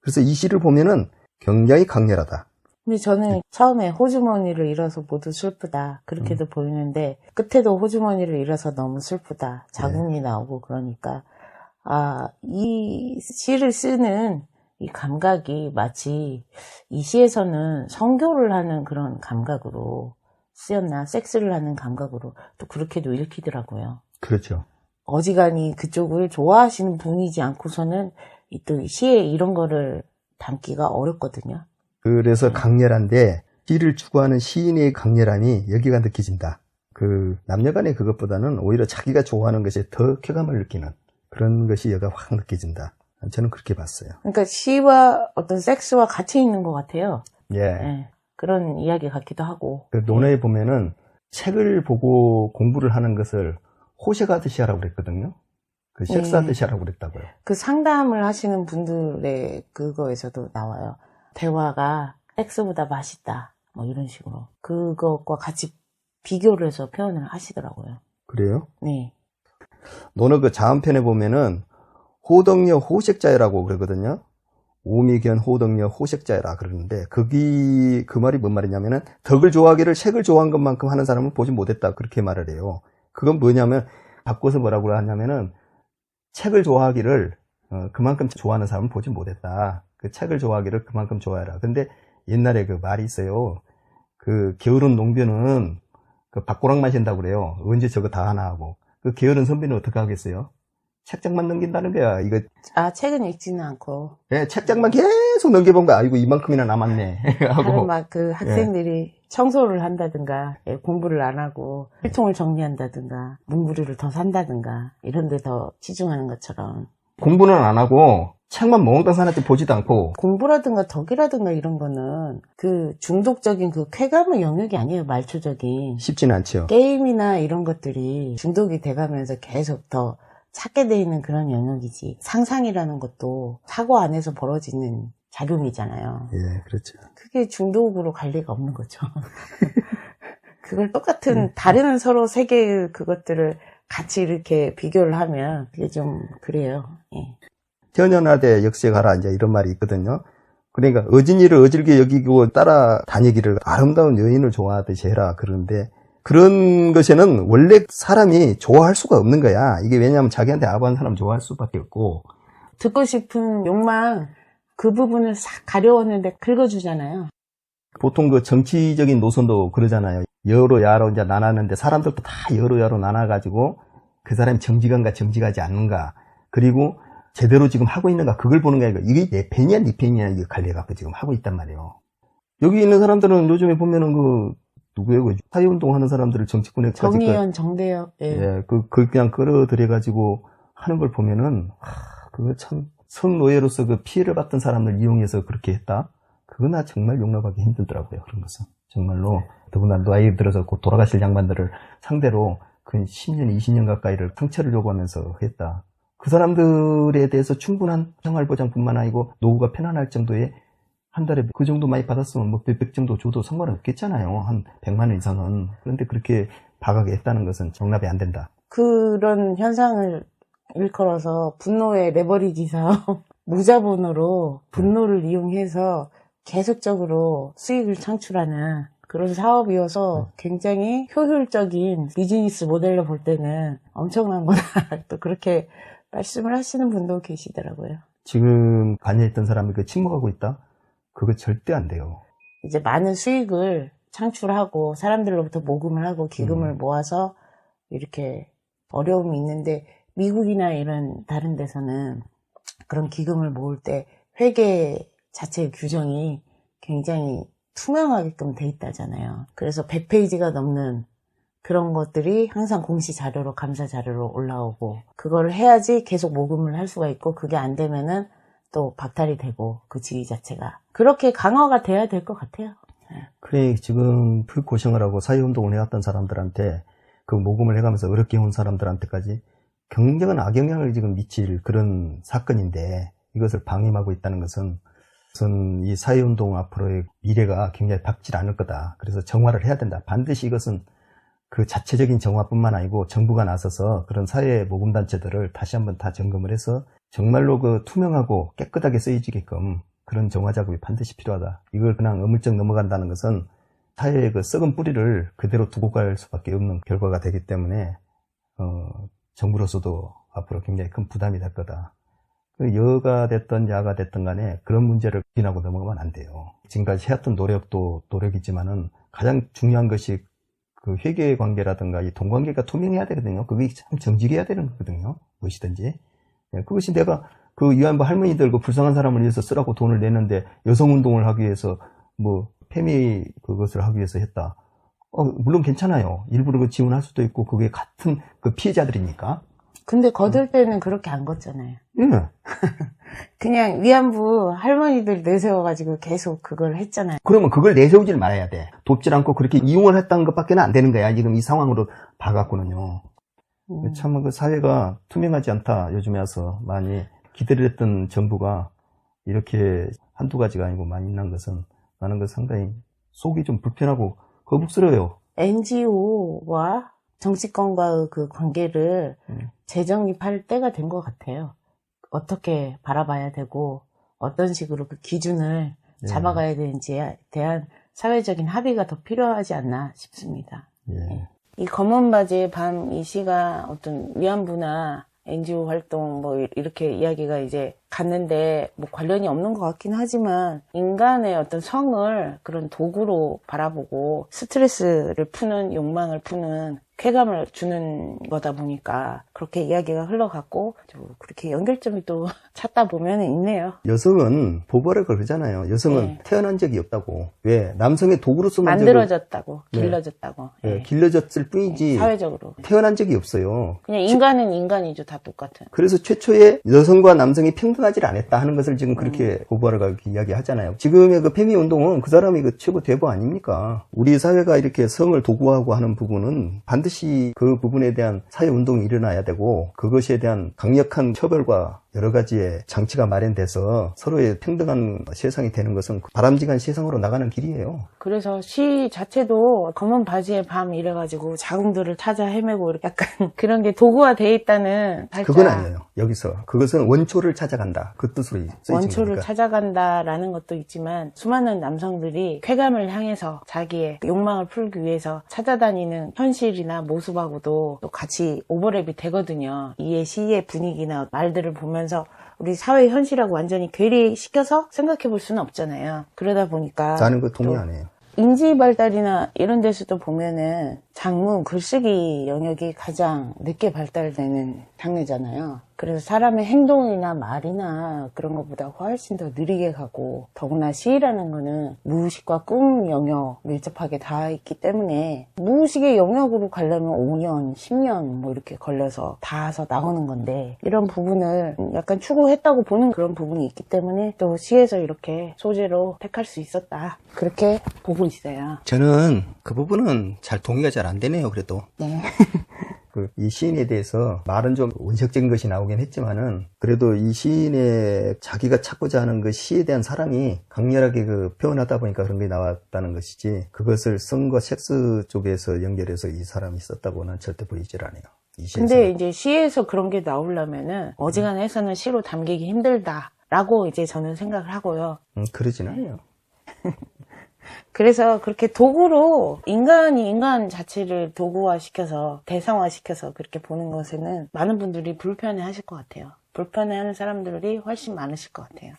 그래서 이 시를 보면은 굉장히 강렬하다. 근데 저는 처음에 호주머니를 잃어서 모두 슬프다 그렇게도 보이는데 끝에도 호주머니를 잃어서 너무 슬프다 자궁이 나오고 그러니까 이 시를 쓰는 이 감각이 마치 이 시에서는 성교를 하는 그런 감각으로 쓰였나 섹스를 하는 감각으로 또 그렇게도 읽히더라고요. 그렇죠. 어지간히 그쪽을 좋아하시는 분이지 않고서는 또 시에 이런 거를 담기가 어렵거든요. 그래서 강렬한데 시를 추구하는 시인의 강렬함이 여기가 느껴진다. 그 남녀간의 그것보다는 오히려 자기가 좋아하는 것에 더 쾌감을 느끼는 그런 것이 여기가 확 느껴진다. 저는 그렇게 봤어요. 그러니까 시와 어떤 섹스와 같이 있는 것 같아요. 예. 네, 그런 이야기 같기도 하고. 그 논어에 보면은 책을 보고 공부를 하는 것을 호색하듯이 하라고 그랬거든요. 그 섹스하듯이 하라고 그랬다고요. 그 상담을 하시는 분들의 그거에서도 나와요. 대화가 섹스보다 맛있다. 뭐 이런 식으로. 그것과 같이 비교를 해서 표현을 하시더라고요. 그래요? 네. 논어 그 자음편에 보면은 호덕여 호색자여라고 그러거든요. 오미견 호덕여 호색자여라 그러는데 그 말이 뭔 말이냐면은 덕을 좋아하기를 색을 좋아한 것만큼 하는 사람은 보지 못했다 그렇게 말을 해요. 그건 뭐냐면 바꿔서 뭐라고 하냐면은 책을 좋아하기를 그만큼 좋아하는 사람은 보지 못했다. 그 책을 좋아하기를 그만큼 좋아해라. 근데 옛날에 그 말이 있어요. 그 게으른 농변은 그 밥고랑 마신다고 그래요. 언제 저거 다 하나 하고. 그 게으른 선비는 어떻게 하겠어요? 책장만 넘긴다는 거야. 이거. 책은 읽지는 않고. 예, 책장만 계속 넘겨본 거야. 아이고, 이만큼이나 남았네. 하고. 막 그 학생들이 청소를 한다든가, 공부를 안 하고, 필통을 정리한다든가, 문구류를 더 산다든가, 이런 데 더 치중하는 것처럼. 공부는 안 하고, 책만 몽땅 사나지 보지도 않고. 공부라든가 덕이라든가 이런 거는 그 중독적인 그 쾌감의 영역이 아니에요. 말초적인. 쉽지는 않죠. 게임이나 이런 것들이 중독이 돼가면서 계속 더 찾게 돼 있는 그런 영역이지. 상상이라는 것도 사고 안에서 벌어지는 작용이잖아요. 예, 그렇죠. 그게 중독으로 갈 리가 없는 거죠. 그걸 똑같은 다른 서로 세 개의 그것들을 같이 이렇게 비교를 하면 그게 좀 그래요. 예. 현연하되 역색하라 이제 이런 말이 있거든요. 그러니까 어진이를 어질게 여기고 따라다니기를 아름다운 여인을 좋아하듯이 해라 그러는데 그런 것에는 원래 사람이 좋아할 수가 없는 거야. 이게 왜냐하면 자기한테 아부한 사람 좋아할 수밖에 없고 듣고 싶은 욕망 그 부분을 싹 가려웠는데 긁어주잖아요. 보통 그 정치적인 노선도 그러잖아요. 여로 야로 이제 나눴는데 사람들도 다 여로 야로 나눠가지고 그 사람이 정직한가 정직하지 않는가 그리고 제대로 지금 하고 있는가 그걸 보는 게 아니라 이게 내 팬이야 네 팬이야 이게 갈려갖고 지금 하고 있단 말이에요. 여기 있는 사람들은 요즘에 보면은 그 누구예요? 그 사회운동 하는 사람들을 정치권에 정의연, 정대협. 예, 그걸 그냥 끌어들여가지고 하는 걸 보면은 그거 참 성노예로서 그 피해를 받던 사람을 이용해서 그렇게 했다. 그거 나 정말 용납하기 힘들더라고요. 그런 것은 정말로 더구나 나이 들어서 곧 돌아가실 양반들을 상대로 그 10년, 20년 가까이를 상처를 요구하면서 했다. 그 사람들에 대해서 충분한 생활보장뿐만 아니고 노후가 편안할 정도의 한 달에 그 정도 많이 받았으면 뭐 100 정도 줘도 상관없겠잖아요. 한 100만 원 이상은. 그런데 그렇게 박하게 했다는 것은 정납이 안 된다. 그런 현상을 일컬어서 분노의 레버리지 사업, 무자본으로 분노를 이용해서 계속적으로 수익을 창출하는 그런 사업이어서 굉장히 효율적인 비즈니스 모델로 볼 때는 엄청난 거다. 또 그렇게 말씀을 하시는 분도 계시더라고요. 지금 관여했던 사람이 그 침묵하고 있다? 그거 절대 안 돼요. 이제 많은 수익을 창출하고 사람들로부터 모금을 하고 기금을 모아서 이렇게 어려움이 있는데 미국이나 이런 다른 데서는 그런 기금을 모을 때 회계 자체의 규정이 굉장히 투명하게끔 돼 있다잖아요. 그래서 100페이지가 넘는 그런 것들이 항상 공시 자료로 감사 자료로 올라오고 그걸 해야지 계속 모금을 할 수가 있고 그게 안 되면은 또 박탈이 되고 그 지위 자체가 그렇게 강화가 돼야 될 것 같아요. 그래 지금 불고생을 하고 사회운동을 해왔던 사람들한테 그 모금을 해가면서 어렵게 온 사람들한테까지 굉장한 악영향을 지금 미칠 그런 사건인데 이것을 방임하고 있다는 것은 우선 이 사회운동 앞으로의 미래가 굉장히 밝지 않을 거다. 그래서 정화를 해야 된다. 반드시 이것은 그 자체적인 정화뿐만 아니고 정부가 나서서 그런 사회 모금단체들을 다시 한번 다 점검을 해서 정말로 그 투명하고 깨끗하게 쓰여지게끔 그런 정화 작업이 반드시 필요하다. 이걸 그냥 어물쩍 넘어간다는 것은 사회의 그 썩은 뿌리를 그대로 두고 갈 수밖에 없는 결과가 되기 때문에 정부로서도 앞으로 굉장히 큰 부담이 될 거다. 여가 됐든 야가 됐든 간에 그런 문제를 비난하고 넘어가면 안 돼요. 지금까지 해왔던 노력도 노력이지만은 가장 중요한 것이 그 회계 관계라든가 이 돈관계가 투명해야 되거든요. 그게 참 정직해야 되는 거거든요. 무엇이든지. 그것이 내가 그 위안부 할머니들 그 불쌍한 사람을 위해서 쓰라고 돈을 내는데 여성운동을 하기 위해서 뭐 페미 그것을 하기 위해서 했다. 물론 괜찮아요. 일부러 그 지원할 수도 있고 그게 같은 그 피해자들이니까. 근데 거들 때는 그렇게 안 걷잖아요. 예. 그냥 위안부 할머니들 내세워가지고 계속 그걸 했잖아요. 그러면 그걸 내세우질 말아야 돼. 돕질 않고 그렇게 이용을 했다는 것밖에 안 되는 거야. 지금 이 상황으로 봐갖고는요. 참 그 사회가 투명하지 않다. 요즘에 와서 많이 기대를 했던 정부가 이렇게 한두 가지가 아니고 많이 있는 것은 나는 그 상당히 속이 좀 불편하고 거북스러워요. NGO와 정치권과의 그 관계를 재정립할 때가 된 것 같아요. 어떻게 바라봐야 되고 어떤 식으로 그 기준을 잡아가야 되는지에 대한 사회적인 합의가 더 필요하지 않나 싶습니다. 예. 이 검은 바지의 밤 이 시가 어떤 위안부나 NGO 활동 뭐 이렇게 이야기가 이제 갔는데 뭐 관련이 없는 것 같긴 하지만 인간의 어떤 성을 그런 도구로 바라보고 스트레스를 푸는 욕망을 푸는 쾌감을 주는 거다 보니까 그렇게 이야기가 흘러갔고 그렇게 연결점이 또 찾다 보면 있네요. 여성은 보벌을 그러잖아요. 여성은 네. 태어난 적이 없다고. 왜? 남성의 도구로서만 만들어졌다고, 네. 길러졌다고. 네, 길러졌을 뿐이지 사회적으로. 태어난 적이 없어요. 그냥 인간은 인간이죠. 다 똑같은. 그래서 최초에 여성과 남성이 평등하지를 않았다 하는 것을 지금 그렇게 보벌을 이야기하잖아요. 지금의 그 페미 운동은 그 사람이 그 최고 대부 아닙니까? 우리 사회가 이렇게 성을 도구화하고 하는 부분은 반드시 그 부분에 대한 사회 운동이 일어나야 되고 그것에 대한 강력한 처벌과 여러 가지의 장치가 마련돼서 서로의 평등한 세상이 되는 것은 바람직한 세상으로 나가는 길이에요. 그래서 시 자체도 검은 바지의 밤 이래가지고 자궁들을 찾아 헤매고 이렇게 약간 그런 게 도구화 돼 있다는 살짝 그건 아니에요. 여기서 그것은 원초를 찾아간다. 그 뜻으로 쓰여진 원초를 거니까. 찾아간다라는 것도 있지만 수많은 남성들이 쾌감을 향해서 자기의 욕망을 풀기 위해서 찾아다니는 현실이나 모습하고도 또 같이 오버랩이 되거든요. 이 시의 분위기나 말들을 보면서 우리 사회 현실하고 완전히 괴리시켜서 생각해 볼 수는 없잖아요. 그러다 보니까 나는 그 동의 안 해요. 인지 발달이나 이런 데서도 보면은 장문, 글쓰기 영역이 가장 늦게 발달되는 장르잖아요. 그래서 사람의 행동이나 말이나 그런 것보다 훨씬 더 느리게 가고 더구나 시라는 거는 무의식과 꿈 영역 밀접하게 닿아 있기 때문에 무의식의 영역으로 가려면 5년, 10년 뭐 이렇게 걸려서 닿아서 나오는 건데 이런 부분을 약간 추구했다고 보는 그런 부분이 있기 때문에 또 시에서 이렇게 소재로 택할 수 있었다. 그렇게 보고 있어요. 저는 그 부분은 잘 동의가 잘 안 되네요. 그래도 네. 이 시인에 대해서 말은 좀 원색적인 것이 나오긴 했지만은 그래도 이 시인의 자기가 찾고자 하는 그 시에 대한 사랑이 강렬하게 그 표현하다 보니까 그런 게 나왔다는 것이지 그것을 성과 섹스 쪽에서 연결해서 이 사람이 썼다고는 절대 보이질 않아요. 이 시에서. 근데 이제 시에서 그런 게 나오려면은 어지간해서는 시로 담기기 힘들다라고 이제 저는 생각을 하고요. 그러진 않아요. 그래서 그렇게 도구로 인간이 인간 자체를 도구화시켜서 대상화시켜서 그렇게 보는 것에는 많은 분들이 불편해 하실 것 같아요. 불편해하는 사람들이 훨씬 많으실 것 같아요.